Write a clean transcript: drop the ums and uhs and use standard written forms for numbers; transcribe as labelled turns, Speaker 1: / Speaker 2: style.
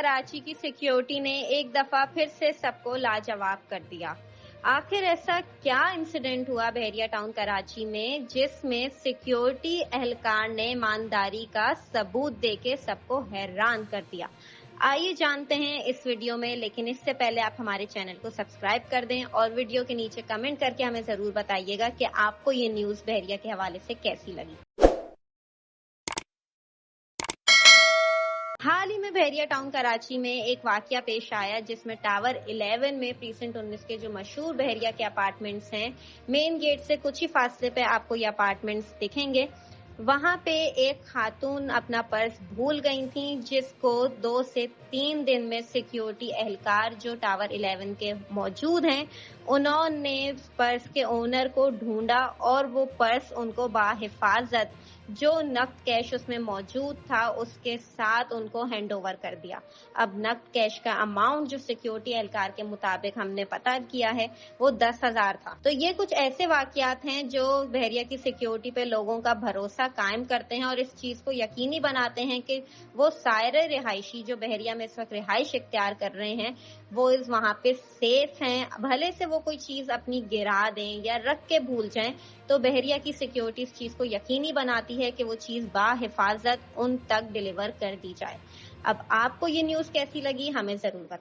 Speaker 1: कराची की सिक्योरिटी ने एक दफा फिर से सबको लाजवाब कर दिया। आखिर ऐसा क्या इंसिडेंट हुआ बहरिया टाउन कराची में जिसमें सिक्योरिटी एहलकार ने ईमानदारी का सबूत देके सबको हैरान कर दिया? आइए जानते हैं इस वीडियो में, लेकिन इससे पहले आप हमारे चैनल को सब्सक्राइब कर दें और वीडियो के नीचे कमेंट करके हमें जरूर बताइएगा कि आपको ये न्यूज़ बहरिया के हवाले से कैसी लगी। हाल ही में बहरिया टाउन कराची में एक वाकया पेश आया जिसमें टावर 11 में प्रीसेंट 19 के जो मशहूर बहरिया के अपार्टमेंट्स हैं, मेन गेट से कुछ ही फासले पे आपको ये अपार्टमेंट्स दिखेंगे। वहां पे एक खातून अपना पर्स भूल गई थी, जिसको 2 से 3 दिन में सिक्योरिटी एहलकार जो टावर 11 के मौजूद हैं, उन्होंने पर्स के ओनर को ढूंढा और वो पर्स उनको बाहिफाजत जो नकद कैश उसमें मौजूद था उसके साथ उनको हैंड ओवर कर दिया। अब नकद कैश का अमाउंट जो सिक्योरिटी एहलकार के मुताबिक हमने पता किया है वो 10,000 था। तो ये कुछ ऐसे वाकयात हैं जो बहरिया की सिक्योरिटी पे लोगों का भरोसा कायम करते हैं और इस चीज को यकीनी बनाते हैं कि वो सारे रिहायशी जो बहरिया में इस वक्त रिहाइश इख्तियार कर रहे हैं वो इस वहां पे सेफ हैं। भले से वो कोई चीज अपनी गिरा दें या रख के भूल जाएं, तो बहरिया की सिक्योरिटी इस चीज को यकीनी बनाती है कि वो चीज बाहिफाजत उन तक डिलीवर कर दी जाए। अब आपको ये न्यूज कैसी लगी हमें जरूर बताएं।